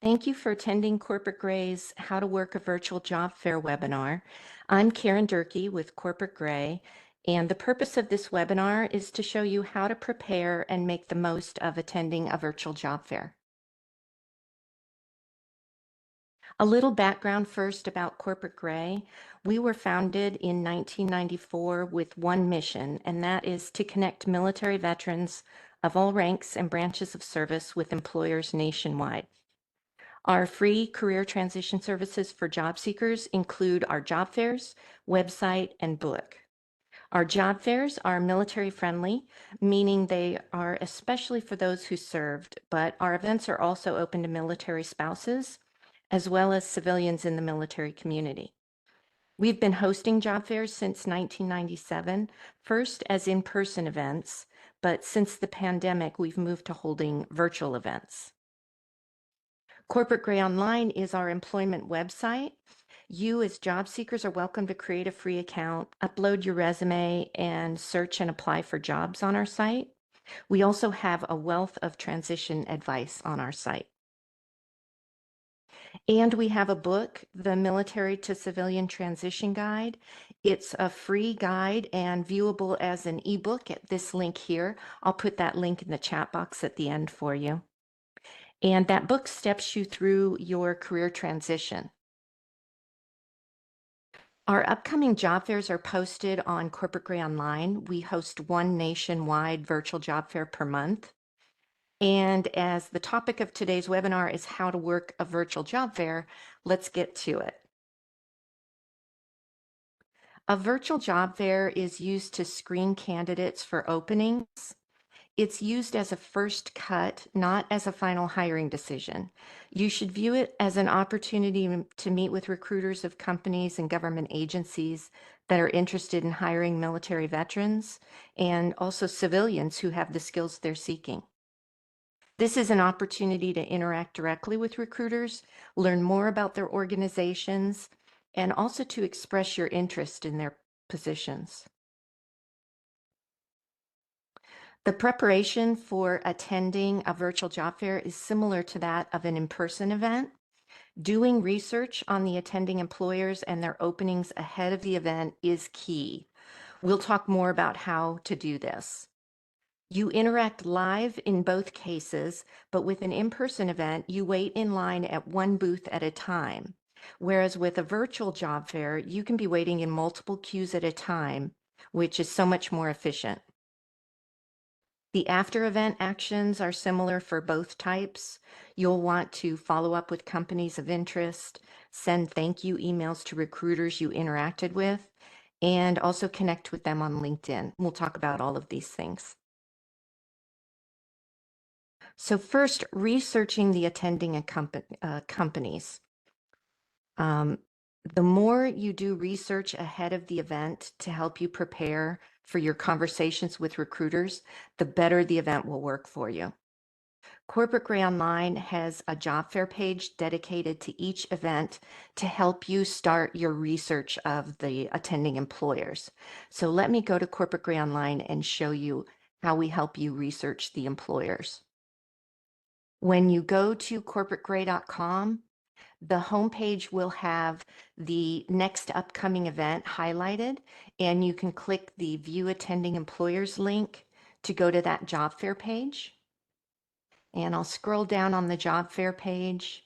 Thank you for attending Corporate Gray's How to Work a Virtual Job Fair webinar. I'm Karin Durkee with Corporate Gray, and the purpose of this webinar is to show you how to prepare and make the most of attending a virtual job fair. A little background first about Corporate Gray. We were founded in 1994 with one mission, and that is to connect military veterans of all ranks and branches of service with employers nationwide. Our free career transition services for job seekers include our job fairs, website, and book. Our job fairs are military friendly, meaning they are especially for those who served, but our events are also open to military spouses, as well as civilians in the military community. We've been hosting job fairs since 1997, first as in-person events, but since the pandemic, we've moved to holding virtual events. Corporate Gray Online is our employment website. You as job seekers are welcome to create a free account, upload your resume, and search and apply for jobs on our site. We also have a wealth of transition advice on our site. And we have a book, the Military to Civilian Transition Guide. It's a free guide and viewable as an ebook at this link here. I'll put that link in the chat box at the end for you. And that book steps you through your career transition. Our upcoming job fairs are posted on Corporate Gray Online. We host one nationwide virtual job fair per month. And as the topic of today's webinar is how to work a virtual job fair, let's get to it. A virtual job fair is used to screen candidates for openings. It's used as a first cut, not as a final hiring decision. You should view it as an opportunity to meet with recruiters of companies and government agencies that are interested in hiring military veterans and also civilians who have the skills they're seeking. This is an opportunity to interact directly with recruiters, learn more about their organizations, and also to express your interest in their positions. The preparation for attending a virtual job fair is similar to that of an in-person event. Doing research on the attending employers and their openings ahead of the event is key. We'll talk more about how to do this. You interact live in both cases, but with an in-person event, you wait in line at one booth at a time. Whereas with a virtual job fair, you can be waiting in multiple queues at a time, which is so much more efficient. The after event actions are similar for both types. You'll want to follow up with companies of interest, send thank you emails to recruiters you interacted with, and also connect with them on LinkedIn. We'll talk about all of these things. So first, researching the attending companies. The more you do research ahead of the event to help you prepare for your conversations with recruiters, the better the event will work for you. Corporate Gray Online has a job fair page dedicated to each event to help you start your research of the attending employers. So let me go to Corporate Gray Online and show you how we help you research the employers. When you go to corporategray.com, the homepage will have the next upcoming event highlighted, and you can click the View Attending Employers link to go to that job fair page. And I'll scroll down on the job fair page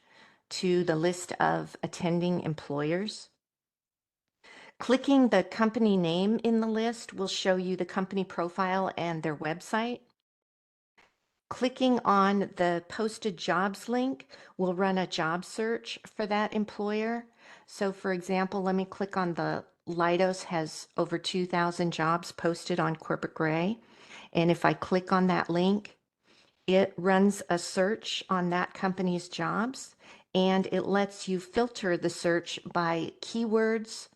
to the list of attending employers. Clicking the company name in the list will show you the company profile and their website. Clicking on the posted jobs link will run a job search for that employer. So for example, let me click on the Leidos has over 2,000 jobs posted on Corporate Gray. And if I click on that link, it runs a search on that company's jobs, and it lets you filter the search by keywords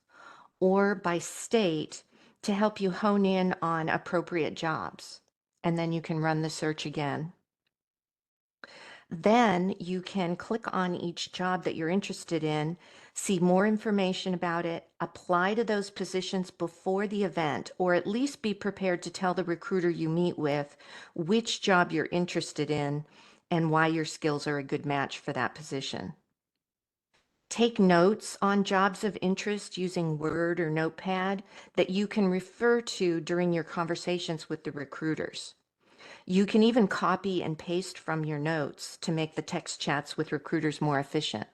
or by state to help you hone in on appropriate jobs. And then you can run the search again. Then you can click on each job that you're interested in, see more information about it, apply to those positions before the event, or at least be prepared to tell the recruiter you meet with which job you're interested in and why your skills are a good match for that position. Take notes on jobs of interest using Word or Notepad that you can refer to during your conversations with the recruiters. You can even copy and paste from your notes to make the text chats with recruiters more efficient.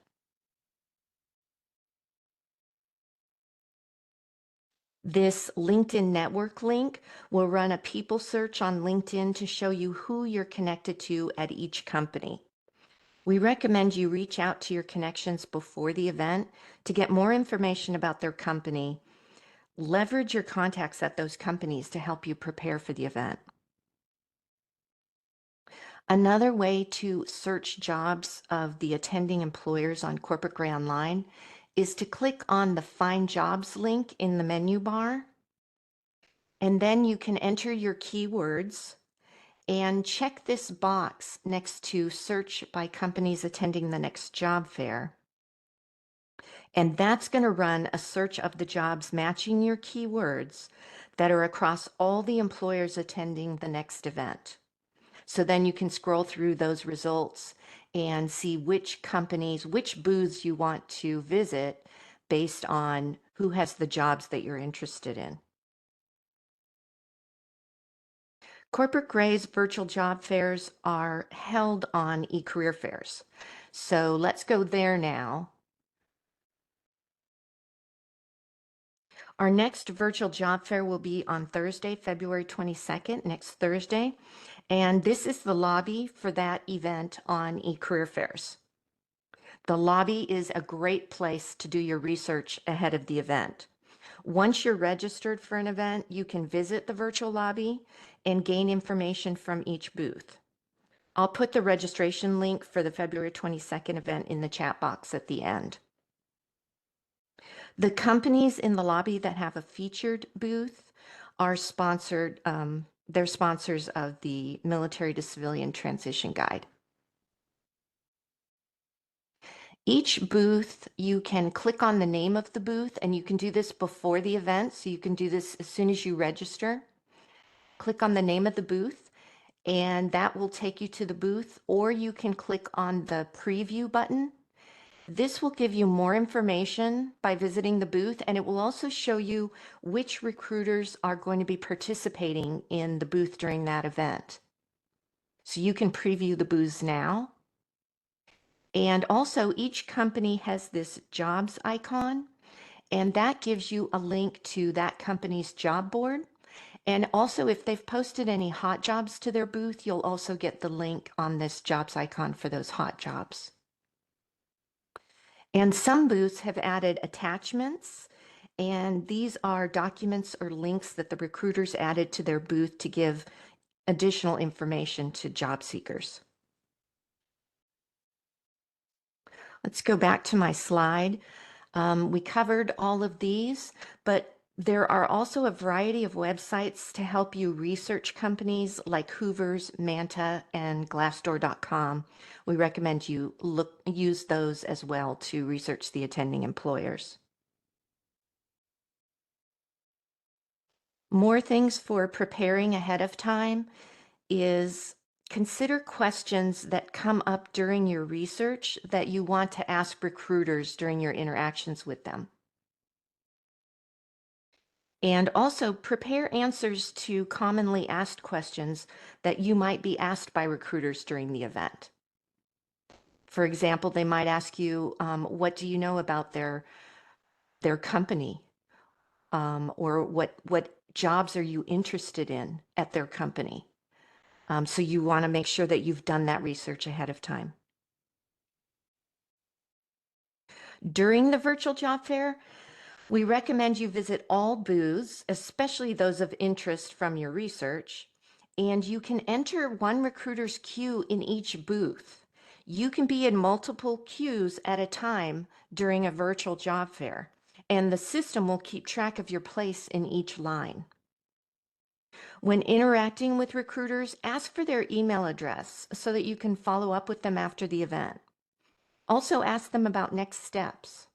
This LinkedIn network link will run a people search on LinkedIn to show you who you're connected to at each company. We recommend you reach out to your connections before the event to get more information about their company. Leverage your contacts at those companies to help you prepare for the event. Another way to search jobs of the attending employers on Corporate Gray Online is to click on the Find Jobs link in the menu bar, and then you can enter your keywords and check this box next to Search by companies attending the next job fair. And that's going to run a search of the jobs matching your keywords that are across all the employers attending the next event. So then you can scroll through those results and see which companies, which booths you want to visit based on who has the jobs that you're interested in. Corporate Gray's virtual job fairs are held on eCareer Fairs. So let's go there now. Our next virtual job fair will be on Thursday, February 22nd, next Thursday. And this is the lobby for that event on eCareer Fairs. The lobby is a great place to do your research ahead of the event. Once you're registered for an event, you can visit the virtual lobby and gain information from each booth. I'll put the registration link for the February 22nd event in the chat box at the end. The companies in the lobby that have a featured booth are sponsored, they're sponsors of the Military to Civilian Transition Guide. Each booth, you can click on the name of the booth, and you can do this before the event, so you can do this as soon as you register. Click on the name of the booth, and that will take you to the booth, or you can click on the preview button. This will give you more information by visiting the booth, and it will also show you which recruiters are going to be participating in the booth during that event. So you can preview the booths now. And also each company has this jobs icon, and that gives you a link to that company's job board. And also if they've posted any hot jobs to their booth, you'll also get the link on this jobs icon for those hot jobs. And some booths have added attachments, and these are documents or links that the recruiters added to their booth to give additional information to job seekers. Let's go back to my slide. We covered all of these, but there are also a variety of websites to help you research companies like Hoover's, Manta, and Glassdoor.com. We recommend you use those as well to research the attending employers. More things for preparing ahead of time is consider questions that come up during your research that you want to ask recruiters during your interactions with them. And also prepare answers to commonly asked questions that you might be asked by recruiters during the event. For example, they might ask you, what do you know about their company? Or what jobs are you interested in at their company? So you want to make sure that you've done that research ahead of time. During the virtual job fair, we recommend you visit all booths, especially those of interest from your research, and you can enter one recruiter's queue in each booth. You can be in multiple queues at a time during a virtual job fair, and the system will keep track of your place in each line. When interacting with recruiters, ask for their email address so that you can follow up with them after the event. Also ask them about next steps.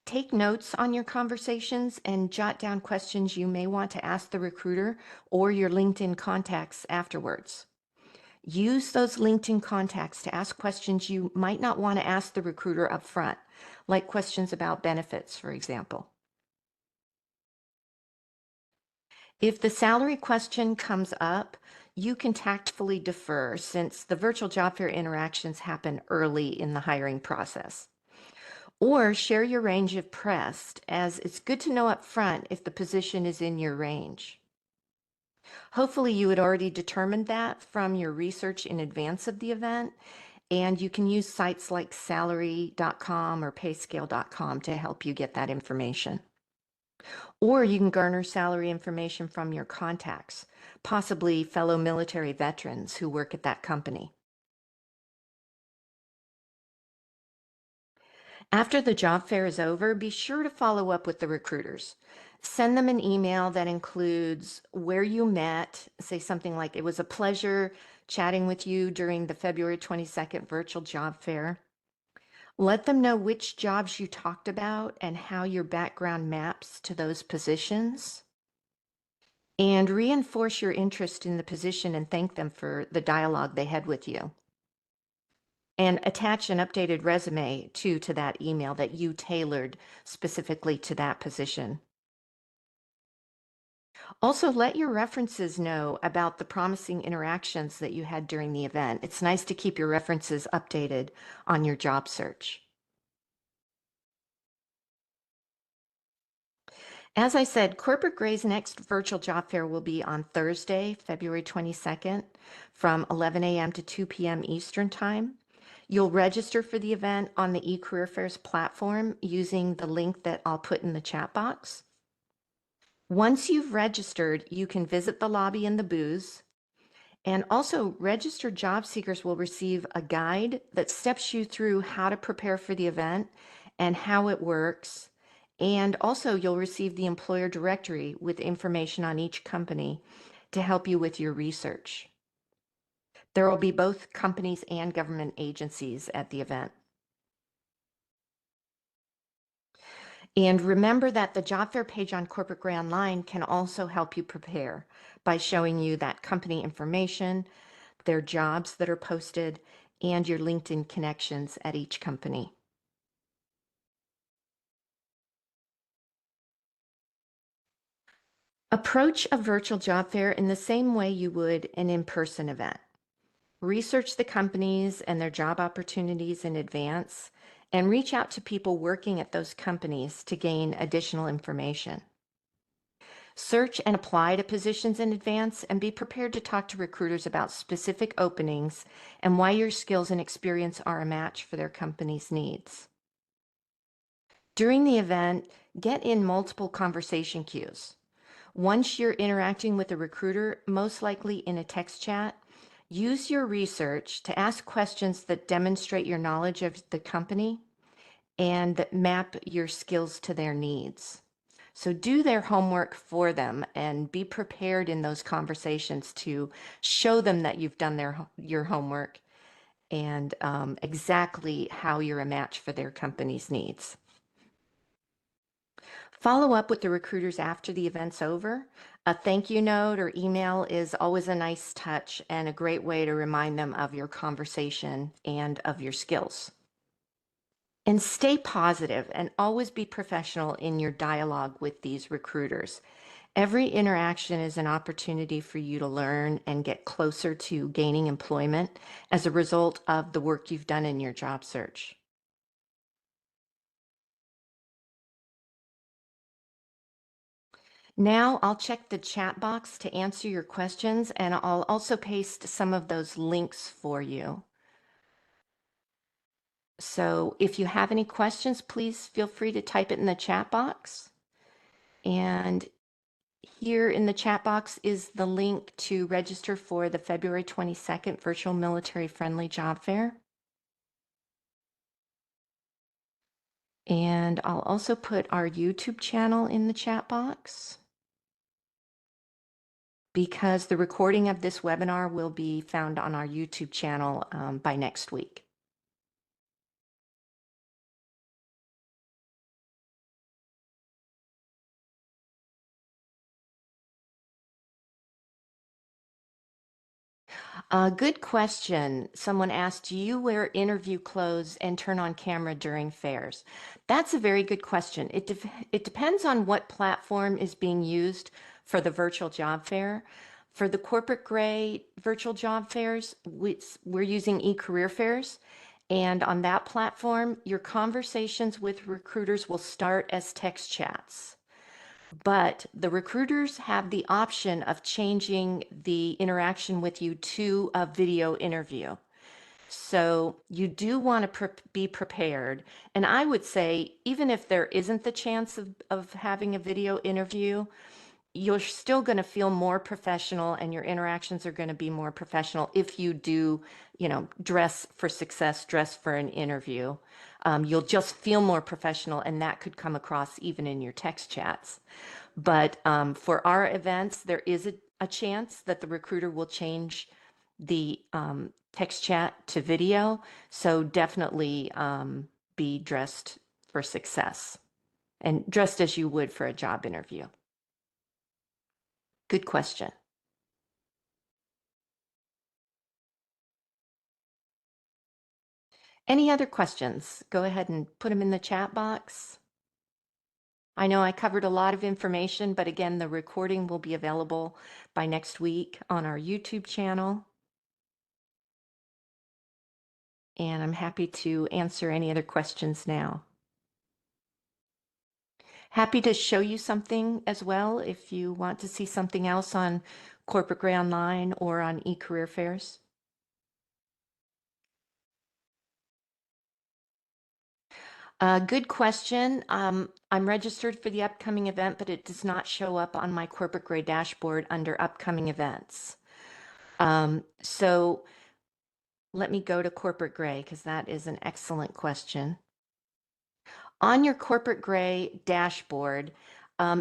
Take notes on your conversations and jot down questions you may want to ask the recruiter or your LinkedIn contacts afterwards. Use those LinkedIn contacts to ask questions you might not want to ask the recruiter up front, like questions about benefits, for example. If the salary question comes up, you can tactfully defer since the virtual job fair interactions happen early in the hiring process. Or share your range if pressed, as it's good to know up front if the position is in your range. Hopefully, you had already determined that from your research in advance of the event, and you can use sites like salary.com or payscale.com to help you get that information. Or you can garner salary information from your contacts, possibly fellow military veterans who work at that company. After the job fair is over, be sure to follow up with the recruiters. Send them an email that includes where you met, say something like, "It was a pleasure chatting with you during the February 22nd virtual job fair." Let them know which jobs you talked about and how your background maps to those positions. And reinforce your interest in the position and thank them for the dialogue they had with you. And attach an updated resume too to that email that you tailored specifically to that position. Also, let your references know about the promising interactions that you had during the event. It's nice to keep your references updated on your job search. As I said, Corporate Gray's next virtual job fair will be on Thursday, February 22nd from 11 a.m. to 2 p.m. Eastern Time. You'll register for the event on the eCareer Fairs platform using the link that I'll put in the chat box. Once you've registered, you can visit the lobby and the booths. And also, registered job seekers will receive a guide that steps you through how to prepare for the event and how it works. And also, you'll receive the employer directory with information on each company to help you with your research. There will be both companies and government agencies at the event. And remember that the job fair page on Corporate Gray Online can also help you prepare by showing you that company information, their jobs that are posted, and your LinkedIn connections at each company. Approach a virtual job fair in the same way you would an in-person event. Research the companies and their job opportunities in advance, and reach out to people working at those companies to gain additional information. Search and apply to positions in advance and be prepared to talk to recruiters about specific openings and why your skills and experience are a match for their company's needs. During the event, get in multiple conversation cues. Once you're interacting with a recruiter, most likely in a text chat, use your research to ask questions that demonstrate your knowledge of the company and that map your skills to their needs. So do their homework for them and be prepared in those conversations to show them that you've done your homework and exactly how you're a match for their company's needs. Follow up with the recruiters after the event's over. A thank you note or email is always a nice touch and a great way to remind them of your conversation and of your skills. And stay positive and always be professional in your dialogue with these recruiters. Every interaction is an opportunity for you to learn and get closer to gaining employment as a result of the work you've done in your job search. Now I'll check the chat box to answer your questions, and I'll also paste some of those links for you. So if you have any questions, please feel free to type it in the chat box. And here in the chat box is the link to register for the February 22nd Virtual Military Friendly Job Fair. And I'll also put our YouTube channel in the chat box because the recording of this webinar will be found on our YouTube channel by next week. Good question. Someone asked, do you wear interview clothes and turn on camera during fairs? That's a very good question. It depends on what platform is being used for the virtual job fair. For the corporate gray virtual job fairs, we're using eCareer Fairs. And on that platform, your conversations with recruiters will start as text chats. But the recruiters have the option of changing the interaction with you to a video interview. So you do want to be prepared. And I would say, even if there isn't the chance of having a video interview, you're still going to feel more professional and your interactions are going to be more professional if you do, dress for success, dress for an interview. You'll just feel more professional, and that could come across even in your text chats. But for our events, there is a chance that the recruiter will change the text chat to video. So definitely be dressed for success and dressed as you would for a job interview. Good question. Any other questions? Go ahead and put them in the chat box. I know I covered a lot of information, but again, the recording will be available by next week on our YouTube channel. And I'm happy to answer any other questions now. Happy to show you something as well if you want to see something else on Corporate Gray Online or on eCareer Fairs. Good question. I'm registered for the upcoming event, but it does not show up on my Corporate Gray dashboard under upcoming events. So let me go to Corporate Gray because that is an excellent question. On your Corporate Gray dashboard,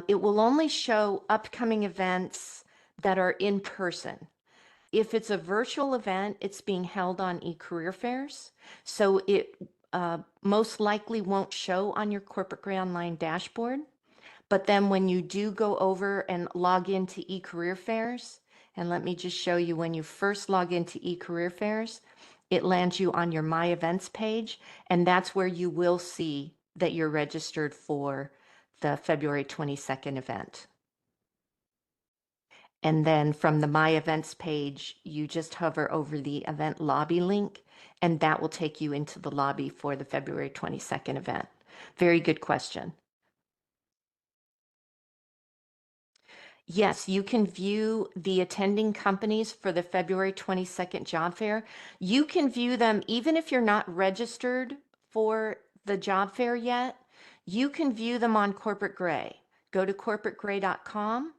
it will only show upcoming events that are in person. If it's a virtual event, it's being held on eCareer Fairs, so it most likely won't show on your Corporate Gray Online dashboard. But then when you do go over and log into eCareer Fairs, and let me just show you when you first log into eCareer Fairs, it lands you on your My Events page, and that's where you will see that you're registered for the February 22nd event. And then from the My Events page, you just hover over the event lobby link, and that will take you into the lobby for the February 22nd event. Very good question. Yes, you can view the attending companies for the February 22nd job fair. You can view them even if you're not registered for the job fair yet. You can view them on Corporate Gray. Go to corporategray.com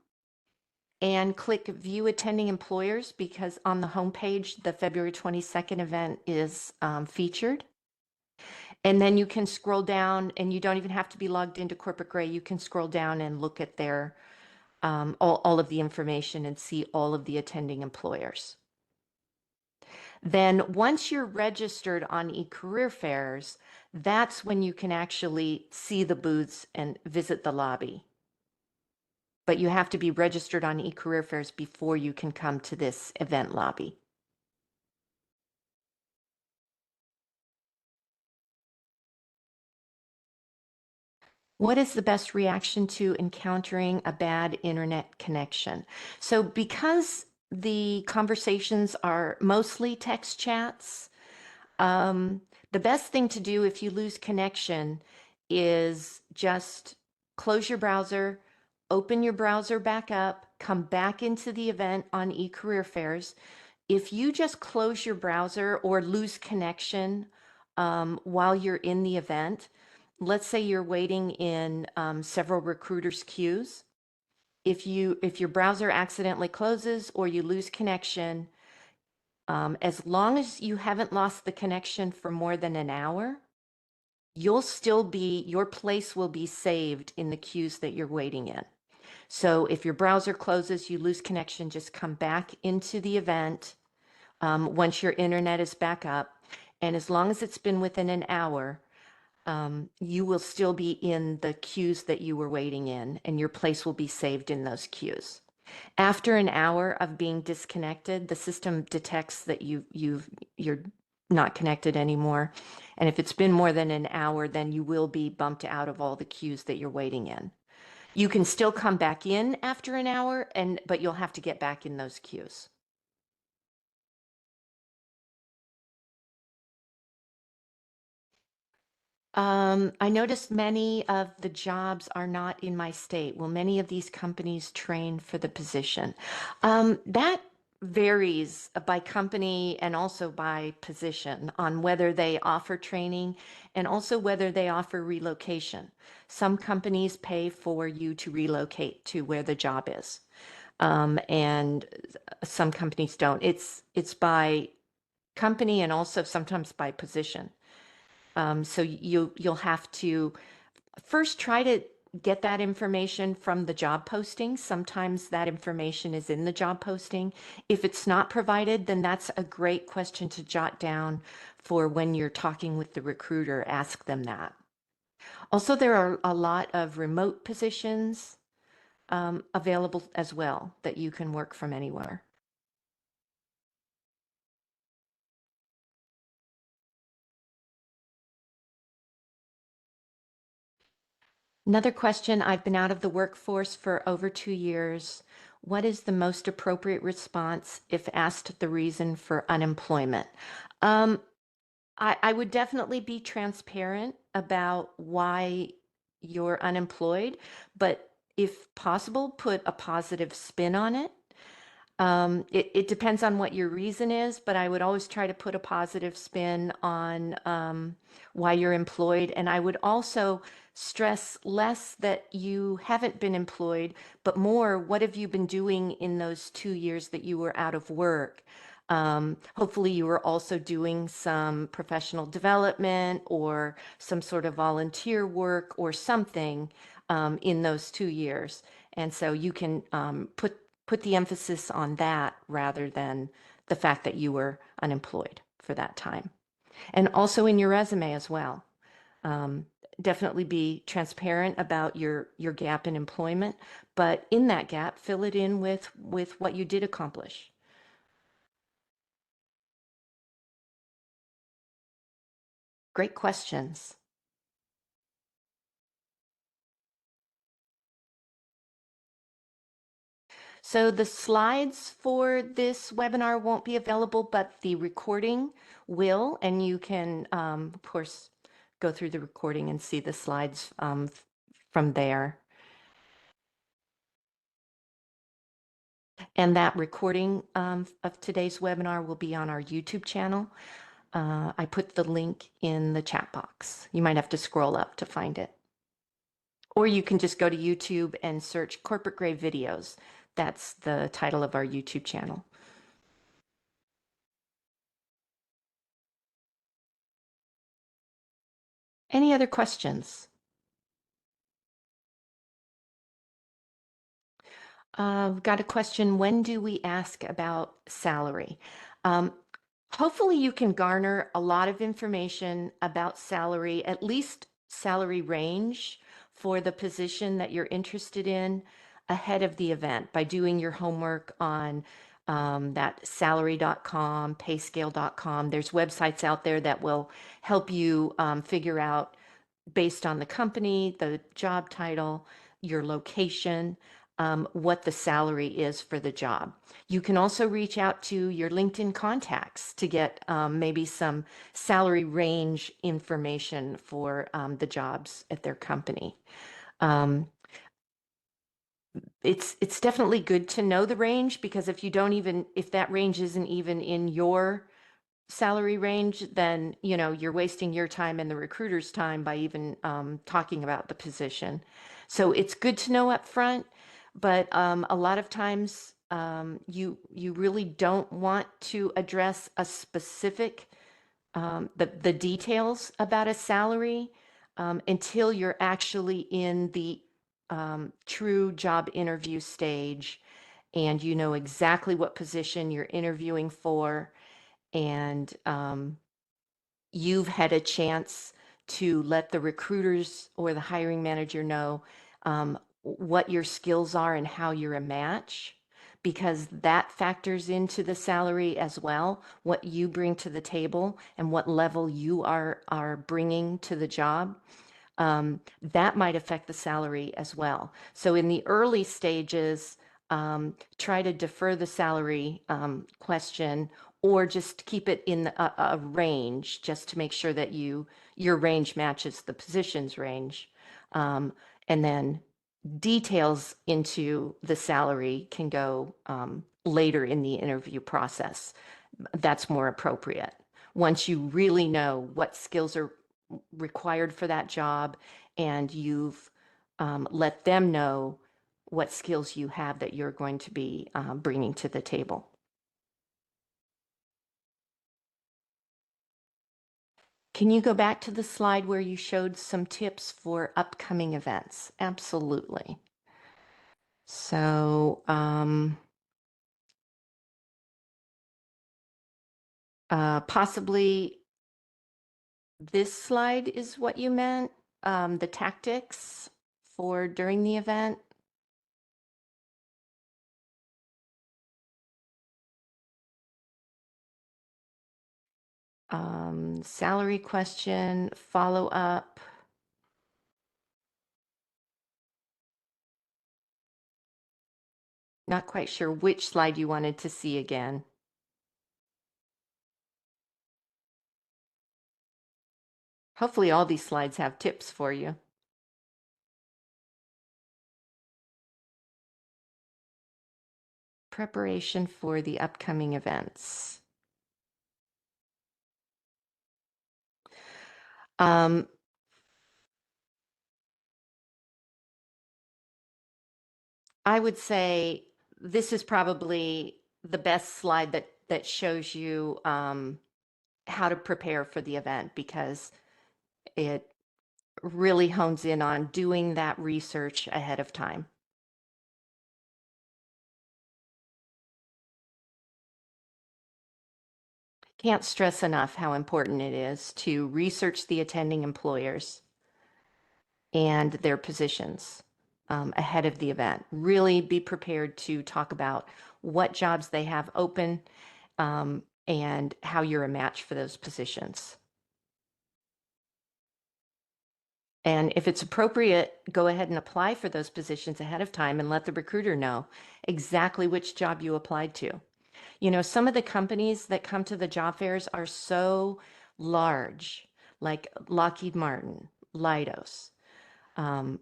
and click View Attending Employers because on the homepage, the February 22nd event is featured. And then you can scroll down, and you don't even have to be logged into Corporate Gray. You can scroll down and look at their all of the information and see all of the attending employers. Then once you're registered on eCareer Fairs, that's when you can actually see the booths and visit the lobby. But you have to be registered on eCareer Fairs before you can come to this event lobby. What is the best reaction to encountering a bad internet connection? So because the conversations are mostly text chats, the best thing to do if you lose connection is just close your browser, open your browser back up, come back into the event on eCareer Fairs. If you just close your browser or lose connection while you're in the event, let's say you're waiting in several recruiters' queues. If your browser accidentally closes or you lose connection, as long as you haven't lost the connection for more than an hour, your place will be saved in the queues that you're waiting in. So if your browser closes, you lose connection, just come back into the event once your internet is back up. And as long as it's been within an hour, you will still be in the queues that you were waiting in, and your place will be saved in those queues. After an hour of being disconnected, the system detects that you're not connected anymore. And if it's been more than an hour, then you will be bumped out of all the queues that you're waiting in. You can still come back in after an hour, but you'll have to get back in those queues. I noticed many of the jobs are not in my state. Will many of these companies train for the position? That varies by company and also by position on whether they offer training and also whether they offer relocation. Some companies pay for you to relocate to where the job is, and some companies don't. It's by company and also sometimes by position. So you'll have to first try to get that information from the job posting. Sometimes that information is in the job posting. If it's not provided, then that's a great question to jot down for when you're talking with the recruiter. Ask them that. Also, there are a lot of remote positions available as well that you can work from anywhere. Another question, I've been out of the workforce for over 2 years. What is the most appropriate response if asked the reason for unemployment? Um, I would definitely be transparent about why you're unemployed, but if possible, put a positive spin on it. It depends on what your reason is, but I would always try to put a positive spin on why you're employed. And I would also stress less that you haven't been employed, but more, what have you been doing in those 2 years that you were out of work? Hopefully, you were also doing some professional development or some sort of volunteer work or something in those 2 years. And so you can put the emphasis on that rather than the fact that you were unemployed for that time. And also in your resume as well. Um, Definitely be transparent about your gap in employment, but in that gap, fill it in with what you did accomplish. Great questions. So the slides for this webinar won't be available, but the recording will, and you can, of course, go through the recording and see the slides from there. And that recording of today's webinar will be on our YouTube channel. I put the link in the chat box. You might have to scroll up to find it. Or you can just go to YouTube and search Corporate Grade Videos. That's the title of our YouTube channel. Any other questions? We've got a question. When do we ask about salary? Um, Hopefully you can garner a lot of information about salary, at least salary range for the position that you're interested in ahead of the event by doing your homework on that salary.com, payscale.com. There's websites out there that will help you figure out based on the company, the job title, your location, what the salary is for the job. You can also reach out to your LinkedIn contacts to get maybe some salary range information for the jobs at their company. Um, it's definitely good to know the range because if that range isn't even in your salary range, then you're wasting your time and the recruiter's time by even talking about the position. So it's good to know up front, but a lot of times you really don't want to address a specific the details about a salary until you're actually in the true job interview stage and you know exactly what position you're interviewing for and you've had a chance to let the recruiters or the hiring manager know what your skills are and how you're a match. because that factors into the salary as well, what you bring to the table and what level you are bringing to the job. That might affect the salary as well. So in the early stages, try to defer the salary question, or just keep it in a range, just to make sure that your range matches the position's range. And then details into the salary can go later in the interview process. That's more appropriate. Once you really know what skills are required for that job, and you've let them know what skills you have that you're going to be bringing to the table. Can you go back to the slide where you showed some tips for upcoming events? Absolutely. So, possibly this slide is what you meant, the tactics for during the event. Salary question, follow up. Not quite sure which slide you wanted to see again. Hopefully all these slides have tips for you. Preparation for the upcoming events. Um, I would say this is probably the best slide that shows you how to prepare for the event, because it really hones in on doing that research ahead of time. Can't stress enough how important it is to research the attending employers and their positions ahead of the event. Really be prepared to talk about what jobs they have open, and how you're a match for those positions. And if it's appropriate, go ahead and apply for those positions ahead of time and let the recruiter know exactly which job you applied to. You know, some of the companies that come to the job fairs are so large, like Lockheed Martin, Leidos. Um,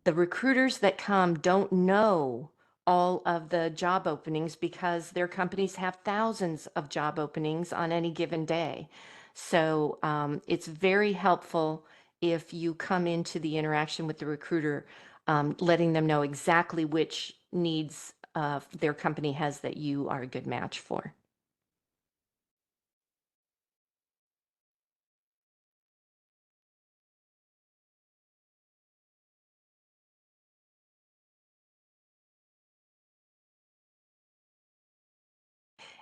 the recruiters that come don't know all of the job openings, because their companies have thousands of job openings on any given day. So it's very helpful if you come into the interaction with the recruiter, letting them know exactly which needs their company has that you are a good match for.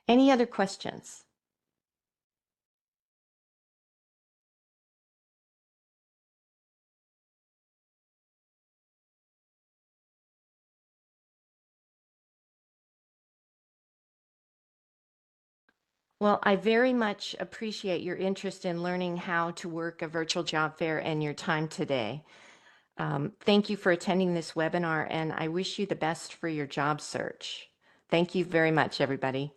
Any other questions? Well, I very much appreciate your interest in learning how to work a virtual job fair and your time today. Thank you for attending this webinar, and I wish you the best for your job search. Thank you very much, everybody.